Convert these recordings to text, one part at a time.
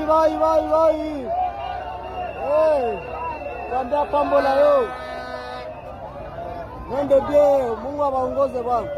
vai. Hey, kanda pambola yo. Nende bie, Mungu awaongoze bwana.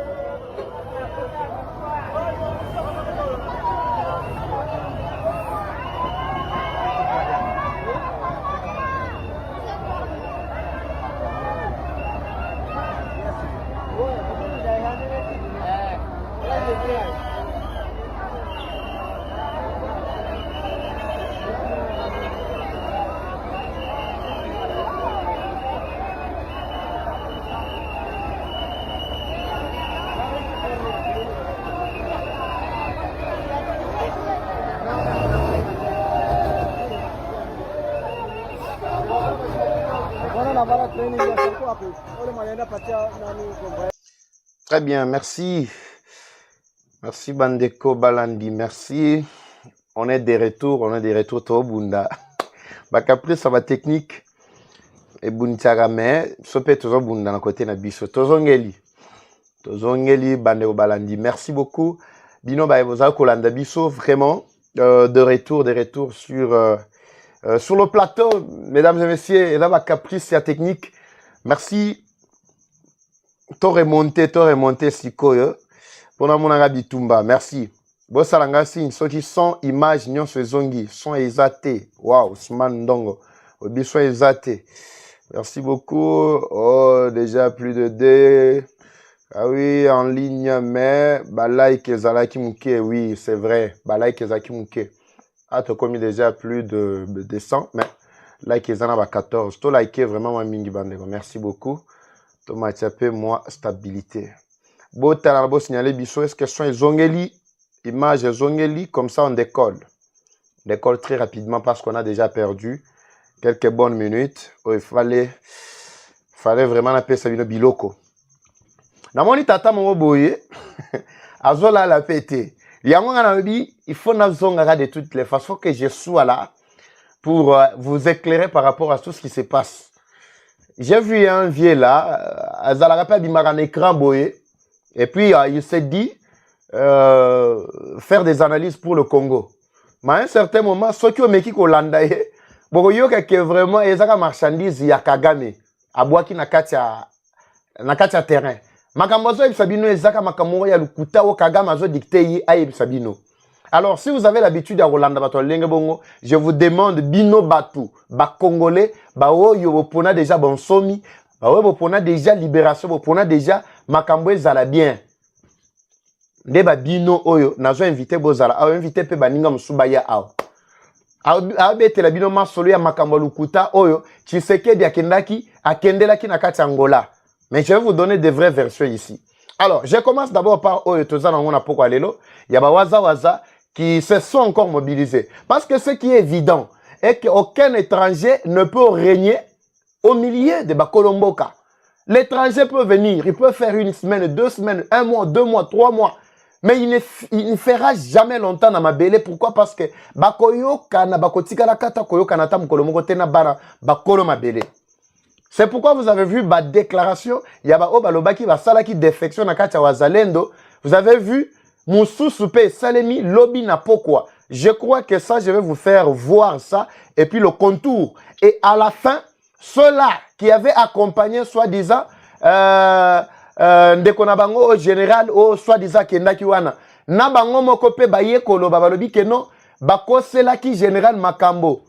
Très bien, merci. Merci Bandeko Balandi, merci. On est des retours au Bunda. Bakapri ça va technique. Et Buntiaga mais sopé toujours Bunda à côté na biso. Tozongeli Bandeko Balandi. Merci beaucoup. Bino Baevoza Kolanda biso vraiment de retour sur le plateau, mesdames et messieurs, et là ma caprice la technique. Merci. To remonté sikoyo. Pona monanga bitumba. Merci. Bo salanga si soki son image nyon zongi, son exaté. Wow, Ousmane Ndongo. Obi son exaté. Merci beaucoup. Oh, déjà plus de 2. Ah oui, en ligne, mais like ezalaki muke, oui, c'est vrai. Like ezalaki muke. Ah, tu as commis déjà plus de 100, mais like ezana 14. Tu like vraiment ma mingi bandeko. Merci beaucoup. Tu m'as tapé moi stabilité. Bon, tu as signalé biso, est-ce que son zongeli, image zongeli, comme ça on décolle. On décolle très rapidement parce qu'on a déjà perdu quelques bonnes minutes. Oh, il fallait vraiment appeler ça biloko. Namoni tata mon boye, azola la pété. Il faut de toutes les façons que je sois là pour vous éclairer par rapport à tout ce qui se passe. J'ai vu un vieux là, un écran boye, et puis il s'est dit faire des analyses pour le Congo. Mais à un certain moment, ceux qui ont mis Kolanda, que vraiment ils ont marchandise ya Kagame, à Boaki Nakatia terrain. Makambozo Sabino ezaka makamoro ya lukuta o Kagame azo dicté aïe Sabino. Alors si vous avez l'habitude à Rolanda bato lenge bongo, je vous demande bino batu, ba congolais, ba oyo bopona déjà bonsomi, ba oyo bopona déjà libération, bopona déjà makambo ezala bien. Nde ba bino oyo nazo invité bozala, a invité pe baninga musubaya aw. A bete la bino masolo ya makambo lukuta oyo, Tshisekedi akendaki, akendelaki na kati Angola. Mais je vais vous donner des vraies versions ici. Alors, je commence d'abord par Lelo. Il y a Waza qui se sont encore mobilisés. Parce que ce qui est évident est qu'aucun étranger ne peut régner au milieu de Bakolomboka. L'étranger peut venir, il peut faire 1 semaine, 2 semaines, 1 mois, 2 mois, 3 mois. Mais il ne fera jamais longtemps dans ma belle. Pourquoi? Parce que Bakoyoka na Bakotika la kata koyoka na tam kolomoko tena bana Bakolo ma belle. C'est pourquoi vous avez vu ma déclaration, il y a Obalobaki Basalaki défection na katia wazalendo. Vous avez vu Moussou Soupé Salemi Lobby na pourquoi. Je crois que ça, je vais vous faire voir ça. Et puis le contour. Et à la fin, ceux-là qui avaient accompagné soi-disant Ndekonabango au général au soi-disant Kendaki wana. Nabango mokope baye kolo babalobi keno bakosela ki général Makambo.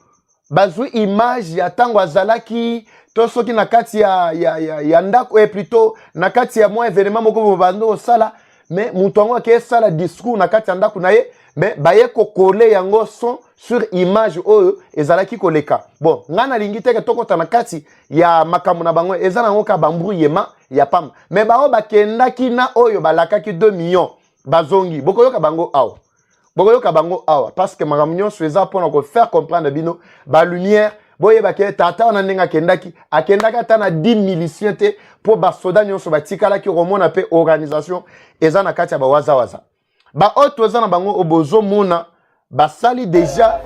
Bazui image ya tango azalaki to soki na kati ya ndako et plutôt na kati ya moi événement moko bando sala mais mutongo ke sala discours na kati ya ndako na ye mais baye ko coller yango son sur image oyo ezalaki koleka. Bon, ngana lingi teke tokota na kati ya makambo na bango ezana ngo ka bambruyema ya pam. Mais bao bakendaki na oyo balakaki 2 millions bazongi. Bokoyoka bango awa. Bokoyoka bango awa parce que makambo eza pour ko faire comprendre bino ba lumière boye bake tata on nenga kendaki akendaka tana 10 miliciens te pour ba soda nyonso batikala ki romona pe organisation ezana kati ya ba waza. Ba autres ezana bango obozo mona basali déjà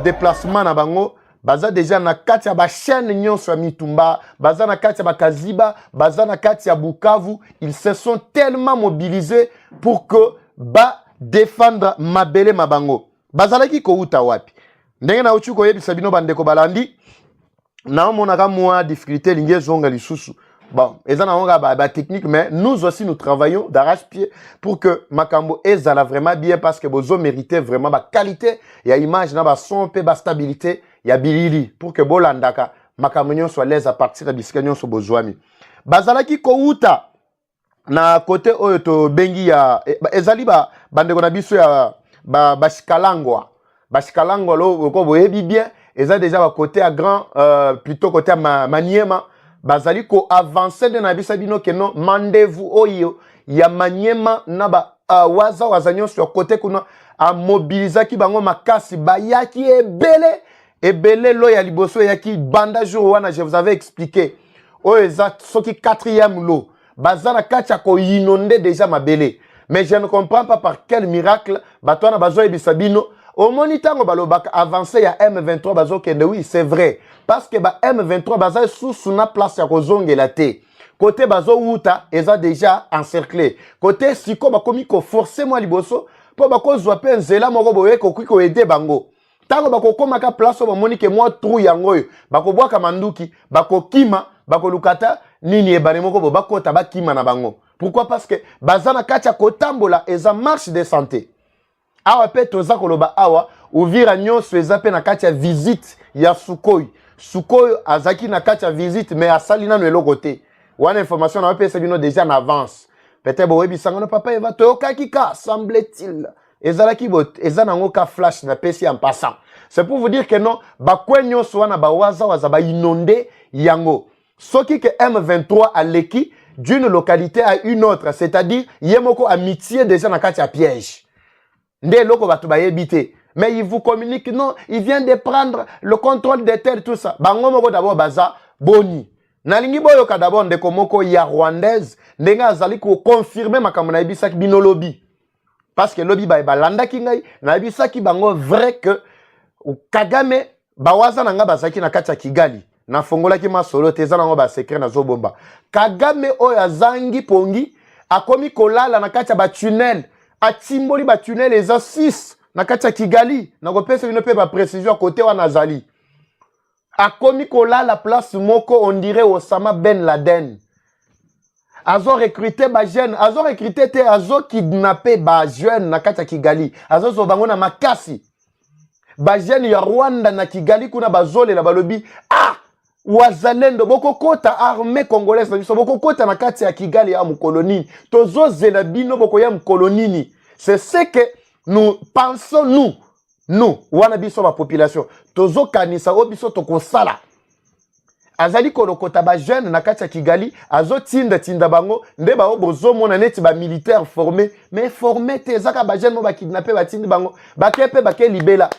déplacement na bango baza déjà na kati ya ba chaîne nyonso ya mitumba baza na kati ya ba kaziba baza na kati ya Bukavu. Ils se sont tellement mobilisés pour que ba défendre Mabele Mabango. bazalaki kouta wapi ndenge na uchi koyebisa bino bandeko balandi na monaka moi difficulté lingi zonga lisusu bon eza na onga ba technique mais nous aussi nous travaillons d'arrache-pied pour que makambo ezala vraiment bien parce que bozo mériter vraiment ba qualité ya image na ba son pe ba stabilité ya bilili pour que bolandaka makambo nyon soit l'aise à partir de bisika nyon so bozwami bazalaki kouta na côté oyo to bengi ya ezali ba bandeko na biso ya bashikalangwa bashikalangwa lo ko boyebi bien eza déjà ba côté à grand plutôt côté à Maniema bazali ko avancer de na bisa bino que non mandez-vous oyo ya Maniema na ba waza wazanyo sur côté kuna a mobiliser ki bango makasi bayaki ebele lo ya liboso yaki banda jour wana je vous avais expliqué oyo eza soki 4e lo bazana kacha ko inondé déjà mabele mais je ne comprends pas par quel miracle batwana bazo ebisabino au monitango balobaka avancé ya M23 bazo kende oui c'est vrai parce que ba M23 baza sous na place ya kozongela te côté bazo wuta eza déjà encerclé côté siko bakomi ko forcer moi liboso po bakozwa pe nzela moko boye ko kwiko aider bango tango bakokoma ka place ba moni ke moi trou yango yo bakobwaka manduki bakokima bakolukata nini ebane moko bo bakota bakima na bango pourquoi parce que bazana kacha kotambola eza marche de santé awa pe toza koloba awa uvira nyonso eza pe na kati ya visite ya Sukhoi azaki na kati ya visite mais asali nano eloko te wana information na pe sabino déjà en avance peut-être boyebi sangano papa eva toyokaki ka semble-t-il ezalaki bot ezanango ka flash na pesi en passant c'est pour vous dire que non bakwe nyonso wana bawaza waza ba inondé yango soki que M23 aleki d'une localité à une autre c'est-à-dire yemoko amitié déjà na kati ya piège Nde loko batu bayebite. Mais il vous communique, non, il vient de prendre le contrôle des terres, tout ça. Bango moko d'abord baza boni. Nalingi boyo ka d'abord ndeko moko ya rwandaise, ndenga azali ko confirmer makambo na ebisaki bino lobby. Parce que lobby ba landa kingai, na ebisaki bango vrai que Kagame bawaza nanga bazaki na kati ya Kigali. Na fongola ki masolo teza nango ba secret na zobomba. Kagame oyo azangi pongi akomi kolala na kati ya ba tunnel. A timboli ba tunnel eza 6 na kati ya Kigali na kopesa bino pe ba précision côté wana azali akomi kola la place moko on dirait Osama Ben Laden azo recruter ba jeune azo recruter te azo kidnapper ba jeune na kati ya Kigali azo zo bango na makasi ba jeune ya Rwanda na Kigali kuna bazole na balobi wazalendo boko kota armée congolaise na biso boko kota na kati ya Kigali ya mukolonini tozo zela bino boko ya mukolonini c'est ce que nous pensons nous wana biso ba population tozo kanisa o biso tokosala azali kolokota ba jeune na kati ya Kigali azo tinda bango nde ba obozo mona neti ba militaire formé mais formé te zaka ba jeune mo ba kidnapper ba tindi bango ba kepe ba ke libela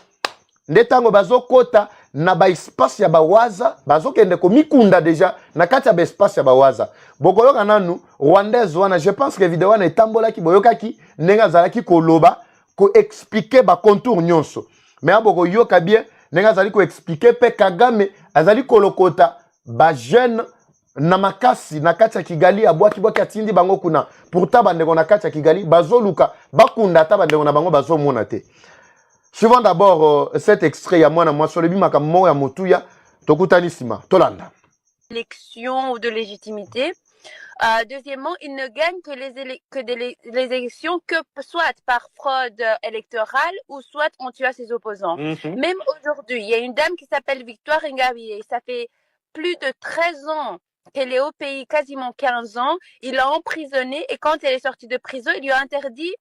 nde tango bazo kota na ba espace ya bawaza bazo kende ko mikunda déjà na kati ya ba espace ya bawaza bokoyoka nanu rwandaise wana je pense que vidéo wana etambola ki boyokaki nenga zalaki koloba ko expliquer ba contour nyonso mais aboko yoka bien nenga zali ko expliquer pe Kagame azali kolokota ba jeune na makasi na kati ya Kigali abwaki atindi bango kuna pourtant bandeko na kati ya Kigali bazoluka bakunda ta bandeko na bango bazomona te. Suivons d'abord cet extrait ya mwana mwasi lobi makambo ya motuya tokutanisima tolanda. Élection ou de légitimité. Deuxièmement, il ne gagne que les élections que soit par fraude électorale ou soit on tue ses opposants. Même aujourd'hui, il y a une dame qui s'appelle Victoire Ingabire. Ça fait plus de 13 ans qu'elle est au pays, quasiment 15 ans. Il l'a emprisonnée et quand elle est sortie de prison, il lui a interdit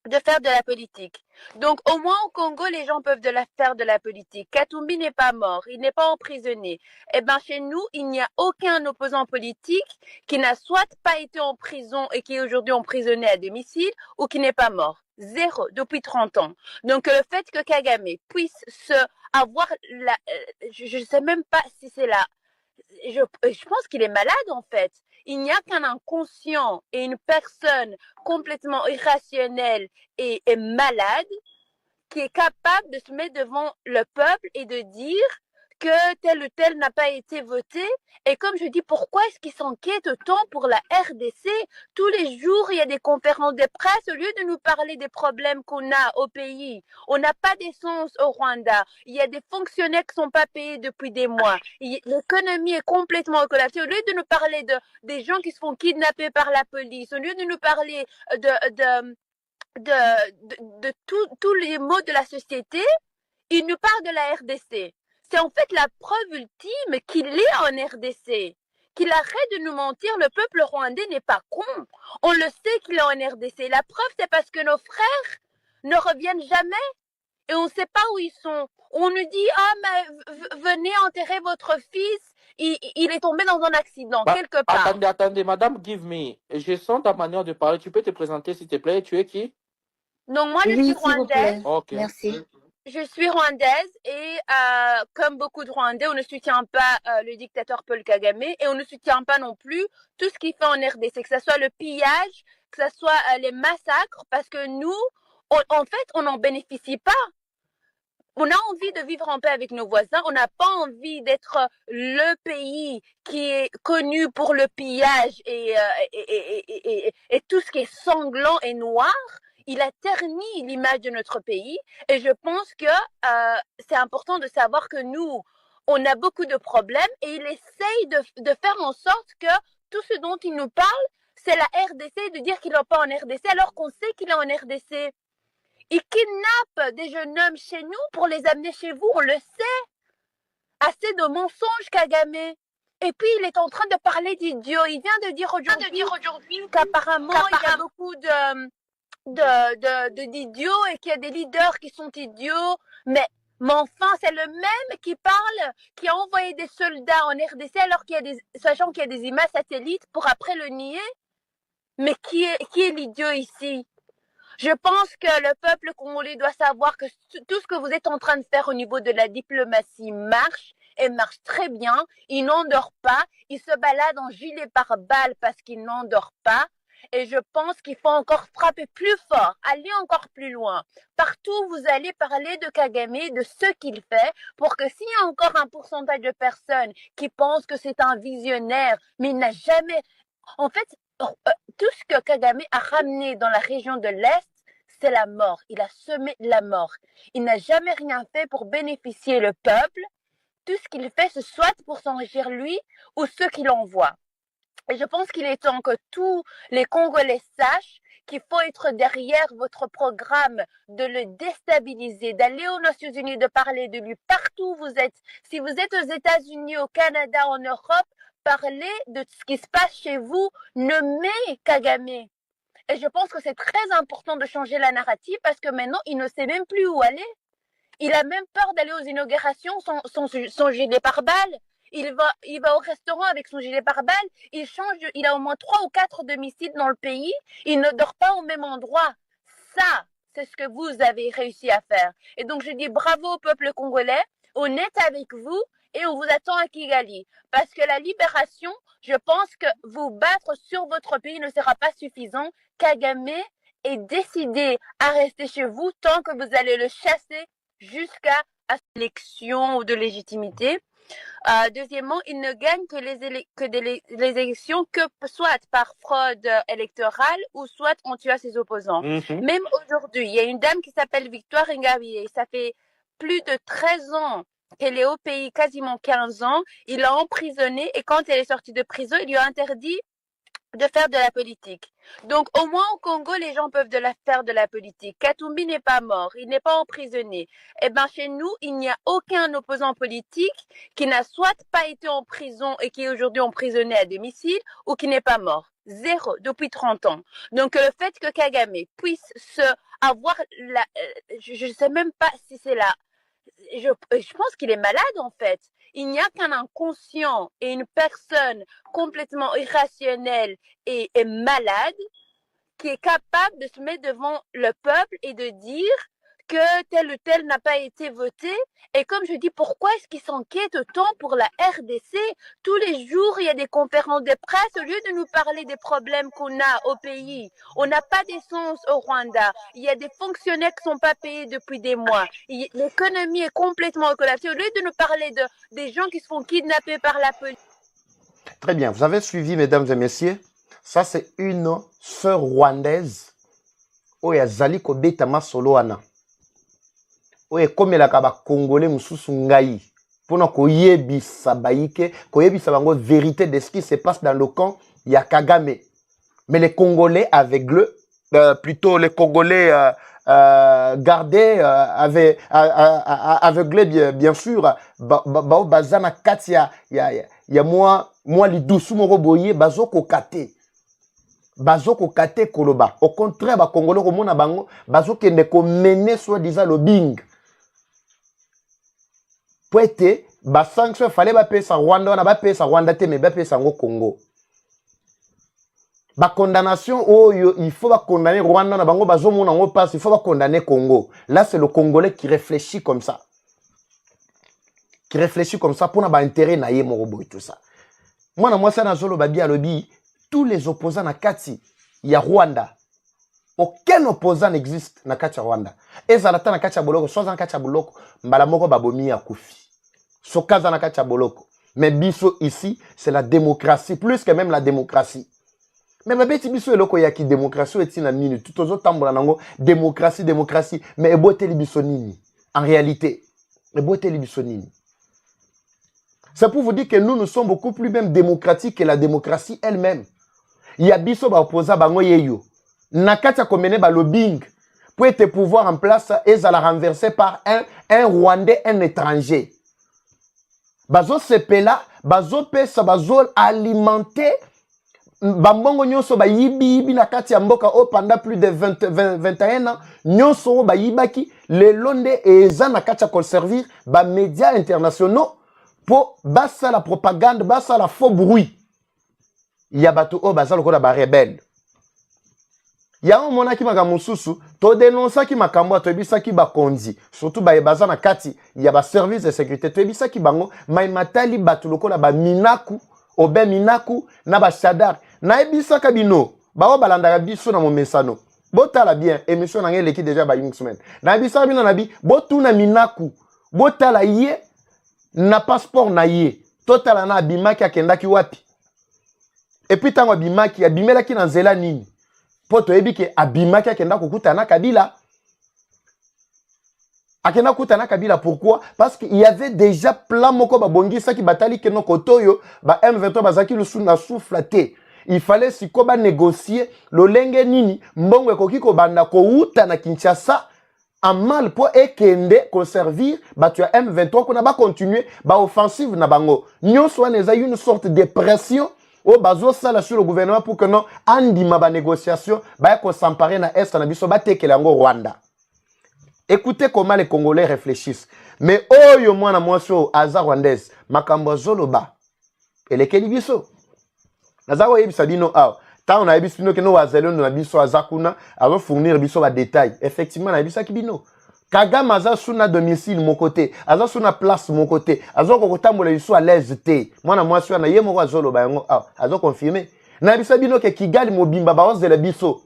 de faire de la politique. Donc au moins au Congo, les gens peuvent faire de la politique. Katumbi n'est pas mort, il n'est pas emprisonné. Eh bien chez nous, il n'y a aucun opposant politique qui n'a soit pas été en prison et qui est aujourd'hui emprisonné à domicile ou qui n'est pas mort. Zéro, depuis 30 ans. Donc le fait que Kagame puisse avoir je ne sais même pas si c'est là. Je pense qu'il est malade en fait. Il n'y a qu'un inconscient et une personne complètement irrationnelle et malade qui est capable de se mettre devant le peuple et de dire que tel ou tel n'a pas été voté. Et comme je dis, pourquoi est-ce qu'ils s'inquiètent autant pour la RDC? Tous les jours, il y a des conférences de presse. Au lieu de nous parler des problèmes qu'on a au pays, on n'a pas d'essence au Rwanda. Il y a des fonctionnaires qui ne sont pas payés depuis des mois. L'économie est complètement collapsée. Au lieu de nous parler des gens qui se font kidnapper par la police, au lieu de nous parler de tous les maux de la société, il nous parle de la RDC. C'est en fait la preuve ultime qu'il est en RDC. Qu'il arrête de nous mentir, le peuple rwandais n'est pas con. On le sait qu'il est en RDC. La preuve, c'est parce que nos frères ne reviennent jamais et on ne sait pas où ils sont. On nous dit, ah, mais venez enterrer votre fils, il est tombé dans un accident, quelque part. Attendez, madame, give me. Je sens ta manière de parler. Tu peux te présenter, s'il te plaît. Tu es qui? Donc, moi, je suis rwandaise. Ok. Merci. Je suis rwandaise et comme beaucoup de Rwandais, on ne soutient pas le dictateur Paul Kagame et on ne soutient pas non plus tout ce qu'il fait en RDC, que ce soit le pillage, que ce soit les massacres, parce que nous, en fait, on n'en bénéficie pas. On a envie de vivre en paix avec nos voisins, on n'a pas envie d'être le pays qui est connu pour le pillage et tout ce qui est sanglant et noir. Il a terni l'image de notre pays et je pense que c'est important de savoir que nous, on a beaucoup de problèmes et il essaye de faire en sorte que tout ce dont il nous parle, c'est la RDC, de dire qu'il n'est pas en RDC alors qu'on sait qu'il est en RDC. Il kidnappe des jeunes hommes chez nous pour les amener chez vous, on le sait. Assez de mensonges, Kagame. Et puis, il est en train de parler d'idiots. Il vient de dire aujourd'hui qu'apparemment, il y a beaucoup d'idiots et qu'il y a des leaders qui sont idiots. Mais enfin, c'est le même qui parle, qui a envoyé des soldats en RDC alors sachant qu'il y a des images satellites pour après le nier. Mais qui est l'idiot ici? Je pense que le peuple congolais doit savoir que tout ce que vous êtes en train de faire au niveau de la diplomatie marche et marche très bien. Il n'endort pas. Il se balade en gilet pare-balles parce qu'il n'endort pas. Et je pense qu'il faut encore frapper plus fort, aller encore plus loin. Partout où vous allez parler de Kagame, de ce qu'il fait, pour que s'il y a encore un pourcentage de personnes qui pensent que c'est un visionnaire, mais il n'a jamais... En fait, tout ce que Kagame a ramené dans la région de l'Est, c'est la mort. Il a semé la mort. Il n'a jamais rien fait pour bénéficier le peuple. Tout ce qu'il fait, c'est soit pour s'enrichir lui ou ceux qui l'envoient. Et je pense qu'il est temps que tous les Congolais sachent qu'il faut être derrière votre programme, de le déstabiliser, d'aller aux Nations Unies, de parler de lui partout où vous êtes. Si vous êtes aux États-Unis, au Canada, en Europe, parlez de ce qui se passe chez vous, nommez Kagame. Et je pense que c'est très important de changer la narrative parce que maintenant, il ne sait même plus où aller. Il a même peur d'aller aux inaugurations son gilet pare-balles. Il va au restaurant avec son gilet pare-balles. Il a au moins 3 ou 4 domiciles dans le pays. Il ne dort pas au même endroit. Ça, c'est ce que vous avez réussi à faire. Et donc, je dis bravo au peuple congolais. On est avec vous et on vous attend à Kigali. Parce que la libération, je pense que vous battre sur votre pays ne sera pas suffisant. Kagame est décidé à rester chez vous tant que vous allez le chasser jusqu'à l'élection de légitimité. Deuxièmement, il ne gagne que les élections que soit par fraude électorale ou soit en tuant ses opposants. Même aujourd'hui, il y a une dame qui s'appelle Victoire Ingabire. Ça fait plus de 13 ans qu'elle est au pays, quasiment 15 ans. Il l'a emprisonnée et quand elle est sortie de prison, il lui a interdit de faire de la politique. Donc, au moins au Congo, les gens peuvent faire de la politique. Katumbi n'est pas mort, il n'est pas emprisonné. Eh bien, chez nous, il n'y a aucun opposant politique qui n'a soit pas été en prison et qui est aujourd'hui emprisonné à domicile ou qui n'est pas mort. Zéro, depuis 30 ans. Donc, le fait que Kagame puisse avoir je ne sais même pas si c'est là. Je pense qu'il est malade en fait. Il n'y a qu'un inconscient et une personne complètement irrationnelle et malade qui est capable de se mettre devant le peuple et de dire que tel ou tel n'a pas été voté. Et comme je dis, pourquoi est-ce qu'il s'inquiète autant pour la RDC? Tous les jours, il y a y a des conférences de presse, au lieu de nous parler des problèmes qu'on a au pays, on n'a pas d'essence au Rwanda. Il y a des fonctionnaires qui ne sont pas payés depuis des mois. L'économie est complètement collapsée. Au lieu de nous parler des gens qui se font kidnapper par la police. Très bien, vous avez suivi, mesdames et messieurs. Ça, c'est une sœur rwandaise. Oya zali kobeta masolo wana. Oye komelaka ba Congolais mususu ngai. Pona koyebisa baike, koyebisa bango vérité de ce qui se passe dans le camp ya Kagame. Mais les Congolais aveugles, plutôt les Congolais gardés, aveuglés bien sûr, bazana katia ya moi lidusu moko boye bazoko kate. Bazoko kate koloba. Au contraire, ba Congolais komona bango bazoke ne ko mener soi-disant le bing. Pour être ba sanction fallait ba payer sa Rwanda, on a ba payer sa Rwanda te mais ba payer sa Congo. Ba condamnation oh il faut ba condamner Rwanda na bango bazo mona ngo passe, il faut ba condamner Congo. Là c'est le Congolais qui réfléchit comme ça. Qui réfléchit comme ça pour na ba intérêt na ye morobo et tout ça. Moi ça na zolo ba bia lobi tous les opposants na kati ya Rwanda. Aucun opposant n'existe na kati ya Rwanda. Ezalata na kati ya boloko, soit na kati ya boloko, mbala moko babomi ya kufi. Sokaza na kati ya boloko. Mais biso ici, c'est la démocratie, plus que même la démocratie. Mais babeti biso eloko ya ki démocratie eti na minute. Tout ozo tambola nango démocratie. Mais ebote li biso nini? En réalité, ebote li biso nini? C'est pour vous dire que nous sommes beaucoup plus même démocratiques que la démocratie elle-même. Il y a biso ba opposa bango yeyo. Nakati ya komene ba lobbying pour être pouvoir en place et ça la renverser par un Rwandais, un étranger. Bazo sepela, bazo pesa, bazo alimenter bambongo nyonso ba yibi nakati ya mboka o pendant plus de 21 ans nyonso ba yibaki le londe eza nakati ya conserver ba médias internationaux pour basa la propagande, basa la faux bruit. Yabato o baza lokola ba rebelle. Ya on mona ki magamususu to dénoncer ki makambo to ebisa ki bakonzi surtout ba baza na kati ya ba service de sécurité to ebisa ki bango mai matali batu lokola ba minaku obe minaku na ba shadar na ebisa ka bino ba o balanda biso na momesano botala bien émission na ngeli ki déjà ba une semaine na ebisa bino na bi botuna minaku botala ye na passeport na ye totala na bimaki akendaki wapi et puis tango bimaki abimelaki na nzela nini poto ebike abimaki akenda kokuta na Kabila. Akenda kokuta na Kabila pourquoi? Parce qu'il y avait déjà plan moko ba bongisa ki batali keno kotoyo ba M23 bazaki le sous na soufflaté. Il fallait siko ba négocier lolenge nini mbongo ekoki ko banda ko uta na Kinshasa en mal pour ekende conserver batu ya M23 kona ba continuer ba offensive na bango. Nyonso wana eza une sorte de pression. Oh, bazo sala sur le gouvernement pour que non, andima ba négociation, ba ko s'emparer na est na biso ba tekele yango Rwanda. Écoutez comment les Congolais réfléchissent. Mais oh yo mwana mwasho aza rwandaise, makambo zoloba. Elekeli biso. Nazako yebisa bino aw. Ta on a yebisa bino ke no wazelo na biso azakuna, avo fournir biso ba détail. Effectivement na yebisa ki bino. Kagame aza suna domicile mon côté, aza suna place mon côté, aza kokotambola biso à l'aise te. Mwana mwasi wana ye moko azolo ba yango aza confirmé. Na bisa bino ke Kigali mobimba ba ozela biso.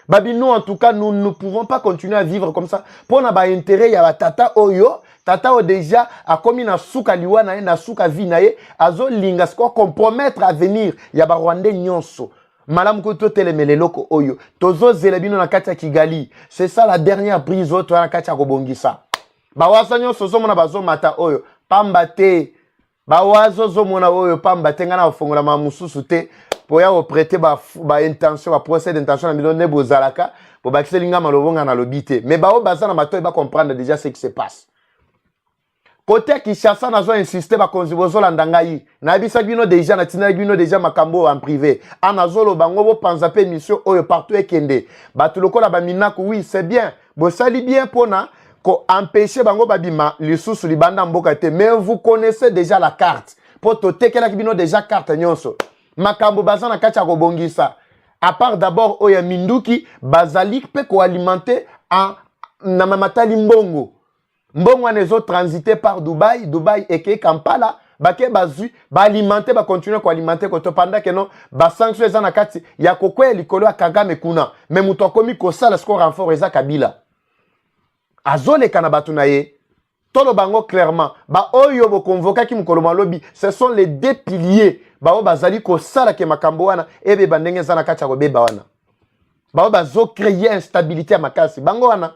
Babino en tout cas nous ne pouvons pas continuer à vivre comme ça. Pona ba intérêt ya ba tata oyo, tata o déjà a commis na suka liwana na suka vinaye, azo linga sko compromettre à venir ya ba Rwandais nyonso. Madame Koto telemele loko oyo. Tozo zelebino na kati ya Kigali. C'est ça la dernière prise oyo na kati ya Kobongisa. Bawaza nyonso zo mona bazo mata oyo. Pamba te. Bawazo zo mona oyo pamba te ngana ofongola ma mususu te. Poya o prêter ba intention, ba procès d'intention na bino ne bozalaka. Po ba kiselinga malobonga na lobité. Mais bao baza na bato ba comprendre déjà ce qui se passe. Côté Kinshasa nazo insister ba konzibozo landangai na bisa bino déjà na tina bino déjà makambo en privé anazolo bango bo panza pe mission oyo partout ekende batu lokola ba minaku oui c'est bien bo sali bien pona ko empêcher bango babima lisusu libanda mboka te mais vous connaissez déjà la carte po to tekela bino déjà carte nyonso makambo bazana kacha ko bongisa à part d'abord oya minduki bazalik pe ko alimenter en na matali mbongo. Mbongo nezo transité par Dubaï et que Kampala, bake bazui alimenter ba continuer ko alimenter ko to pendant que non ba sanction eza na kati ya kokwe likolo ya Kagame kuna mais muto komi ko sala score renfort eza Kabila azoleka na batu na ye tolo bango clairement ba oyo bo convoquer ki mukolo malobi ce sont les deux piliers ba o bazali ko sala ke makambo wana ebe bandenge eza na kati ya ko beba wana ba o bazo créer instabilité ya makasi bango wana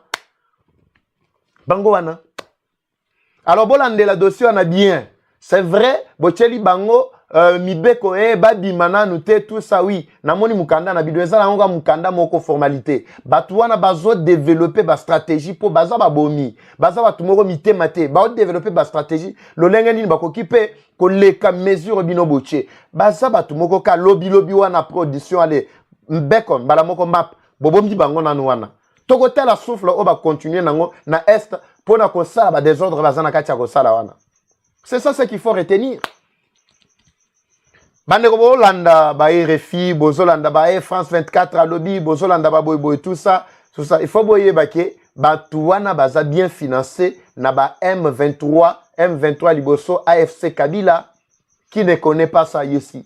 alors bolande la dossier on a bien c'est vrai bocheli bango mibeko babi mananu te tout ça oui namoni mukanda na bido eza nango mukanda moko formalité batu wana bazo développer ba stratégie po baza babomi baza batu moko mitema te ba développer ba stratégie lolenge nini bakoki pe koleka mesure bino boche baza batu moko ka lobby wana production ale mbeko bala moko map bobomdi bango nanu wana toko tela souffle o ba continuer nango na est pour na kosala ba désordre bazana katia kosala wana c'est ça ce qu'il faut retenir bande ko bolanda ba RFI bozolanda ba France 24 à lobby bozolanda ba boy tout ça il faut boyer baké batu wana baza bien financé na ba M23 liboso AFC Kabila qui ne connaît pas ça ici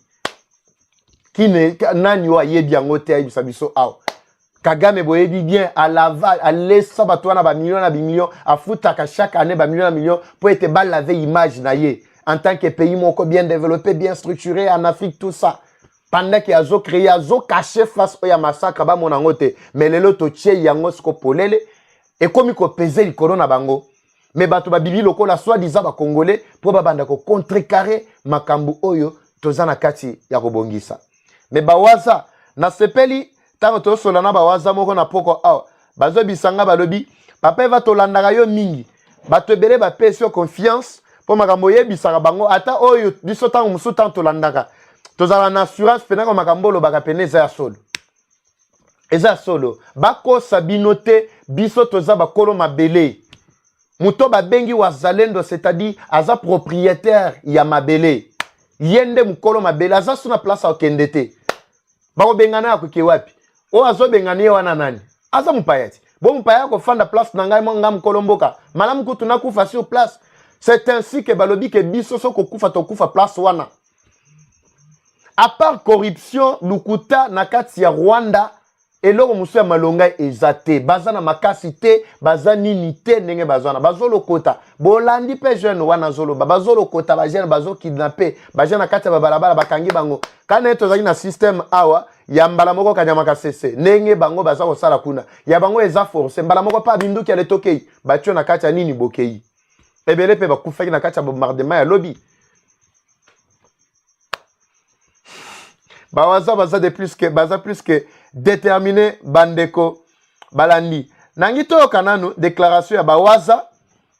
qui ne nani wa yebi yango te ayibisa biso aw Kagame boyebi bien à Laval, à l'essa batouana ba millions na millions, à foutaka chaque année ba millions na millions pour être bal laver image na ye. En tant que pays moko bien développé, bien structuré en Afrique tout ça. Pendant qu'il a zo créé, a zo caché face au massacre ba mon angote, mais lelo to tche yango sko polele et comme ko peser le corona bango. Mais bato ba bibi loko la soi-disant ba congolais pour ba banda ko contrecarrer makambu oyo tozana kati ya kobongisa. Mais ba waza na sepeli tango to solana ba waza moko na poko awa bazo bisanga balobi papa va to landaka yo mingi bato ebele ba pesi confiance po makambo yebisaka bango ata oyo biso tango musu tango to landaka tozala na assurance pena ko makambo lo baka pene za solo bako sabino te biso toza bakolo mabele muto babengi wazalendo c'est-à-dire aza propriétaire ya mabele yende mukolo mabele aza suna place okende te bako bengana ya kuke wapi o azo bengani wana nani aza mupayati bon mupaya ko fanda place na ngai monga mkolomboka malamu kutu na kufa sur place c'est ainsi que balobi ke biso soko kufa to kufa place wana à part corruption lukuta na kati ya Rwanda eloko musu ya malonga ezate bazana makasi te bazani nite ndenge bazana bazolo kota bolandi pe jeune wana zolo bazolo kota ba jeune bazo kidnapper ba jeune kati ya balabala bakangi bango kana eto zaki na système awa ya mbala moko kanyama kasese ndenge bango baza ko sala kuna ya bango eza force mbala moko pa binduki ale tokei batio na kati ya nini bokei ebele pe bakufaki na kati ya bombardement ya lobby baza de plus que déterminé bandeko balandi nangi to kananu déclaration ya bawaza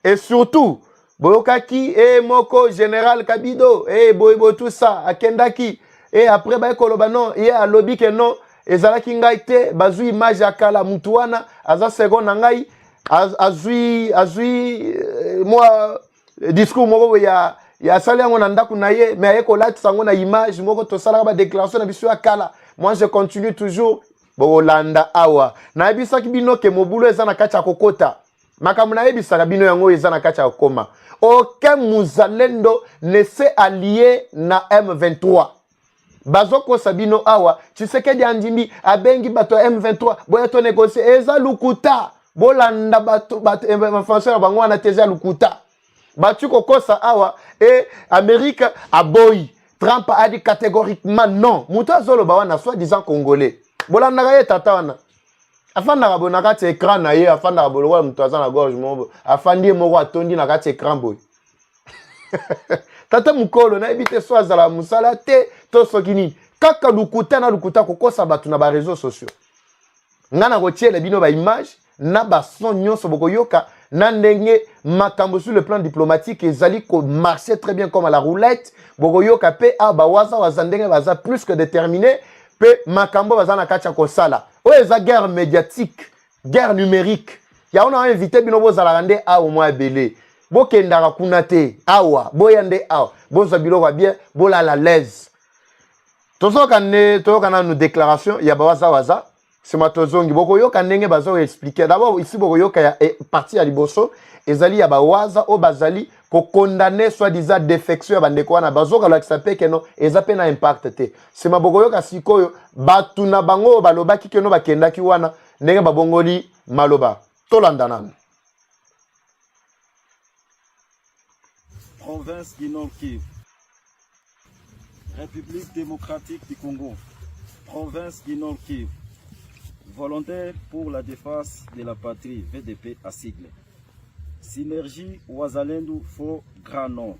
et surtout boyokaki moko général Kabido boybo tout ça akendaki et après ba ekoloba non ye a lobby que non ezalaki ngai te bazui image akala mutu wana aza second na ngai azui moi discours moko ya sali yango na ndaku na ye mais ayeko latisa ngo na image moko to sala ba déclaration na biso akala moi je continue toujours bolanda awa na yebisaki bino ke mobulo eza na kati ya kokota makambo na yebisaka bino yango eza na kati ya kokoma aucun muzalendo ne s'est allié na M23 bazoko sabino awa Tshisekedi andimbi abengi bato M23 boya to négocier eza lukuta bolanda bato français bango wana teza lukuta batu kokosa awa et Amérique a boy Trump a dit catégoriquement non muta zolo ba wana soi-disant congolais bolanda ye tata wana afanda bo na kati écran na ye afanda bo lo muto azana gorge mo afandi moko atondi na kati écran boy tata mukolo na ebite so azala musala te to sokini kaka lukuta na lukuta kokosa batu na ba réseaux sociaux ngana ko tiele bino ba image na ba son nyonso bokoyoka na ndenge makambo sur le plan diplomatique ezali ko marcher très bien comme à la roulette bokoyoka pe ba waza ndenge baza plus que déterminé pe makambo baza na kacha ko sala o eza guerre médiatique guerre numérique ya on a invité bino bozala rande a au moins belé bokendaka kuna te awa boyande awa boza biloko bien bola la l'aise tozoka na nous déclaration ya bawaza c'est matozongi bokoyoka ndenge bazo expliquer d'abord ici bokoyoka ya partie ya liboso ezali ya bawaza o bazali ko condamner soi-disant défection ya bandeko wana bazoka lakisa peke no eza pe na impact te c'est mabokoyoka sikoyo batu na bango balobaki keno bakendaki wana ndenge babongoli maloba tolandanana. Province du Nord Kivu, République démocratique du Congo, Province du Nord Kivu, volontaire pour la défense de la patrie, VDP à sigle. Synergie Wazalendo Faux Grand Nord.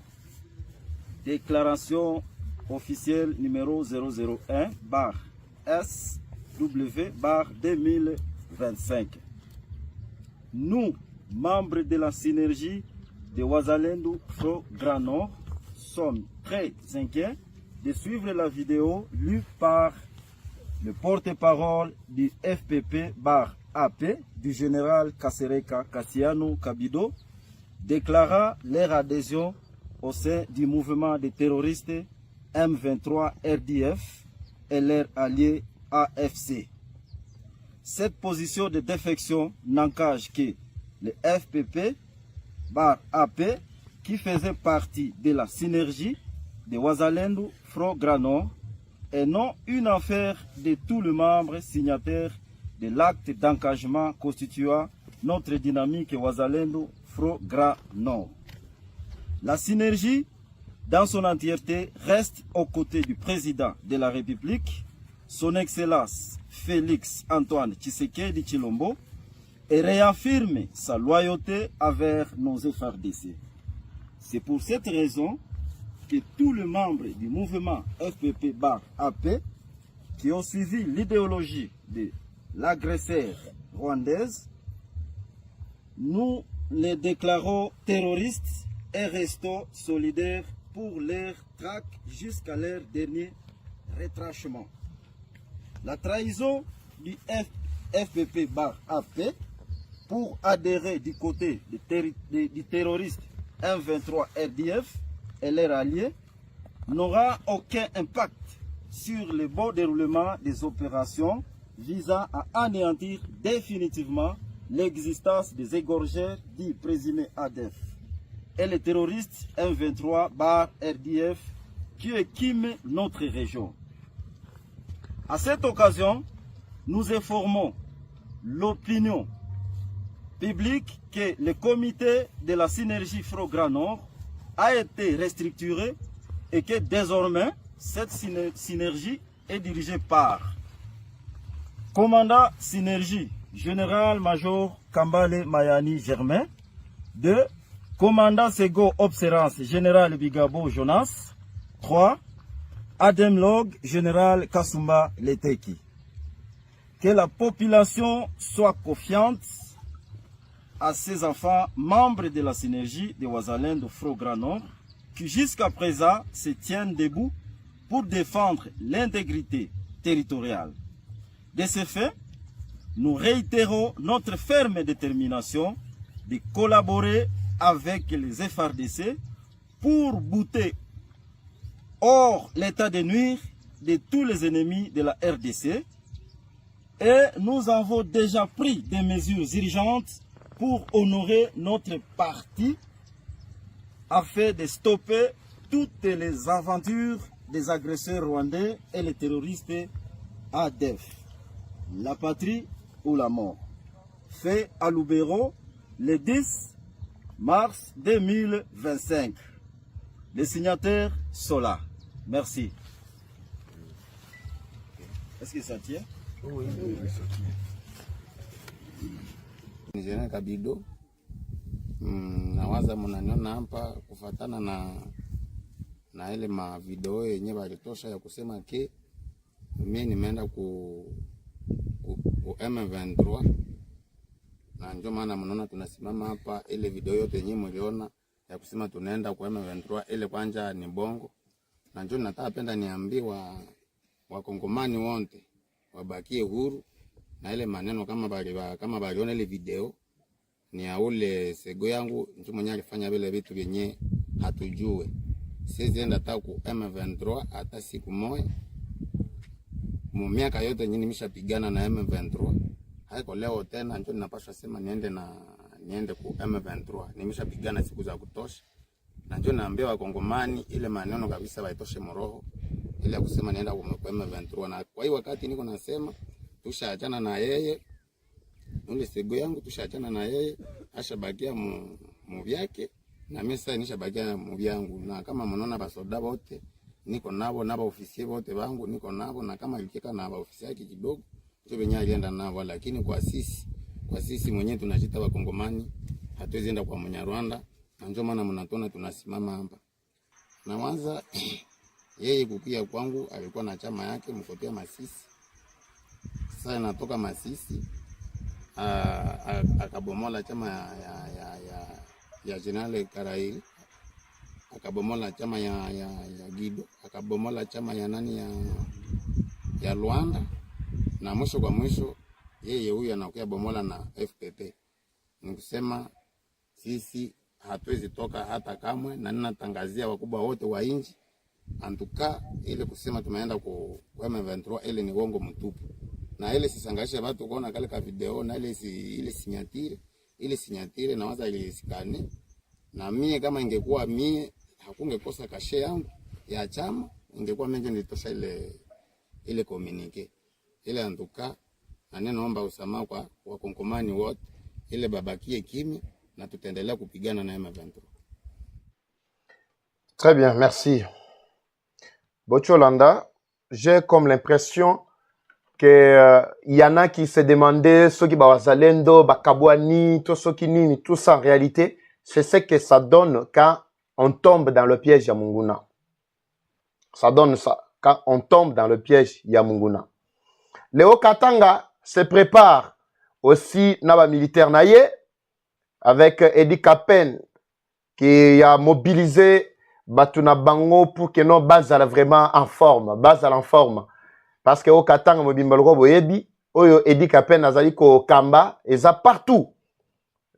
Déclaration officielle numéro 001 bar SW bar 2025. Nous, membres de la synergie de Wazalendo Faux Grand Nord, sommes très inquiets de suivre la vidéo lue par le porte-parole du FPP bar AP du général Kasereka Kassiano Kabido déclara leur adhésion au sein du mouvement des terroristes M23 RDF et leur allié AFC. Cette position de défection n'engage que le FPP bar AP qui faisait partie de la synergie de Wazalendo Front Grand Nord et non une affaire de tous les membres signataires de l'acte d'engagement constituant notre dynamique Wazalendo Front Grand Nord. La synergie, dans son entièreté, reste aux côtés du président de la République, son Excellence Félix Antoine Tshisekedi Tshilombo, et réaffirme sa loyauté envers nos FARDC. C'est pour cette raison que tous les membres du mouvement FPP bar AP qui ont suivi l'idéologie de l'agresseur rwandaise, nous les déclarons terroristes et restons solidaires pour leur traque jusqu'à leur dernier retranchement. La trahison du FPP bar AP pour adhérer du côté du terroriste M23 RDF et leurs alliés n'aura aucun impact sur le bon déroulement des opérations visant à anéantir définitivement l'existence des égorgeurs dits présumés ADF et les terroristes M23 bar RDF qui équiment notre région. À cette occasion, nous informons l'opinion publique que le comité de la synergie Front Grand Nord a été restructuré et que désormais cette synergie est dirigée par commandant synergie général-major Kambale Mayani Germain, 2. Commandant Sego Observance général Bigabo Jonas, 3. Ademlog général Kasumba Leteki. Que la population soit confiante à ses enfants membres de la synergie de Wazalendo Front Grand Nord qui jusqu'à présent se tiennent debout pour défendre l'intégrité territoriale. De ce fait, nous réitérons notre ferme détermination de collaborer avec les FARDC pour bouter hors l'état de nuire de tous les ennemis de la RDC et nous avons déjà pris des mesures urgentes pour honorer notre parti afin de stopper toutes les aventures des agresseurs rwandais et les terroristes ADF. La patrie ou la mort. Fait à Lubero le 10 mars 2025. Les signataires sont là. Merci. Est-ce que ça tient? Oui, ça tient. Nijana Kabido, nawaza munaniona hapa kufatana na ile ma video yenye balitosha ya kusema ke mimi nimeenda ku M23 na ndio maana mnaona tunasimama hapa. Ile video yote yenye mliona ya kusema tunaenda ku M23 ile kwanja ni bongo, na ndio nataka penda niambiwa wakongomani wote wabakie huru na ile maneno kama baliona ile video ni ya ule Sego yangu ndio mwenye alifanya vile vitu vyenye hatujue. Siwezi enda hata ku M23 hata siku moja. miaka yote yenyewe nimeshapigana na M23. Haiko leo tena ndio ninapaswa sema niende ku M23. Nimeshapigana siku za kutosha. Na ndio naambia Wakongomani ile maneno kabisa waitoshe moroho ile kusema nienda ku M23. Na kwa hiyo wakati niko nasema tushaachana na yeye. Ule sigo yangu tushaachana na yeye, ashabakia mu vyake na mimi sasa nishabakia mu vyangu. Na kama mnaona basoda wote niko nabo na ofisi wote wangu niko nabo, na kama ilikeka na ofisi yake kidogo ndio benye alienda nabo, lakini kwa sisi mwenyewe tunajita Wakongomani hatuwezi enda kwa Mnyarwanda, na ndio maana mnatona tunasimama hapa. Na mwanza yeye kukia kwangu alikuwa na chama yake mkotea Masisi. Sasa natoka Masisi akabomola chama ya General Karaili, akabomola chama ya Gido, akabomola chama ya nani ya Luanda, na mwisho kwa mwisho yeye huyu anakuja bomola na FPP. Nikusema sisi hatuwezi toka hata kamwe, na ninatangazia wakubwa wote wa inji antuka ile kusema tumeenda kwa M23 ile ni uongo mtupu. Na ile sisangashe watu kuona kale ka video na ile sinyatire na waza ile isikane. Na mie kama ingekuwa mie hakungekosa kashe yangu ya chama, ingekuwa mimi nilitosha ile communique. Ile antuka na naomba usamaha kwa Wakongomani wote, ile babakie kimya na tutaendelea kupigana na M23. Très bien, merci. Bocholanda, j'ai comme l'impression que y en a qui se demandaient ceux qui bawazalendo, bakabwani, tout ce qui nini, tout ça en réalité, c'est ce que ça donne quand on tombe dans le piège Yamunguna. Ça donne ça quand on tombe dans le piège Yamunguna. Léo Katanga se prépare aussi naba militaire naye avec Edi Kapen qui a mobilisé Batuna Bango pour que nos bases soient vraiment en forme, parce que au Katanga mobimbaloko boyebi oyo Edi Kapen azali ko kamba eza partout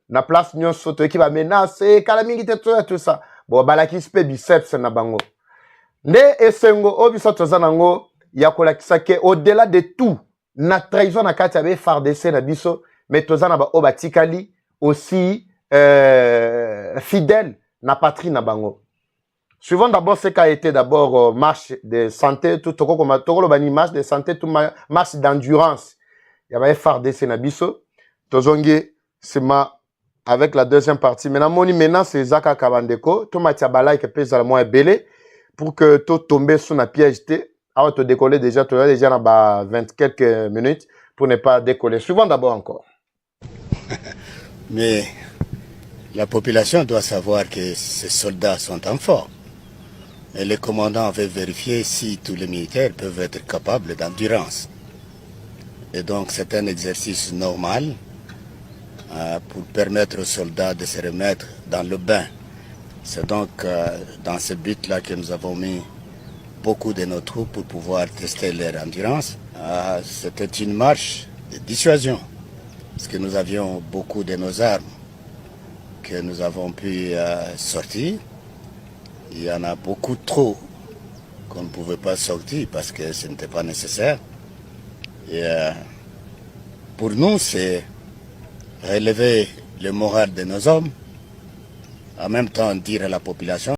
na place nyonso to ki ba menace kala mingi te tout ça bo balaki spe biceps na bango nde esengo obiso tozanango ya kolakisa ke au-delà de tout na trahison na kati ya FARDC na biso mais tozana ba obatikali aussi fidèle na patrie na bango. Suivons d'abord ce qu'a été d'abord marche de santé, tout le marche de santé, tout marche d'endurance. Il y avait FARDC na biso. Tozongi sema avec la deuxième partie. Maintenant c'est Zaka Kabandeko, tout Matiabala qui pèse à la moins belé pour que tout tombe sous la piège te. Alors te décoller déjà, tu as déjà dans 20 quelques minutes pour ne pas décoller. Suivons d'abord encore. Mais la population doit savoir que ces soldats sont en forme. Et le commandant avait vérifié si tous les militaires peuvent être capables d'endurance. Et donc c'est un exercice normal pour permettre aux soldats de se remettre dans le bain. C'est donc dans ce but-là que nous avons mis beaucoup de nos troupes pour pouvoir tester leur endurance. C'était une marche de dissuasion, parce que nous avions beaucoup de nos armes que nous avons pu sortir. Il y en a beaucoup trop qu'on ne pouvait pas sortir parce que ce n'était pas nécessaire. Et pour nous, c'est relever le moral de nos hommes, en même temps dire à la population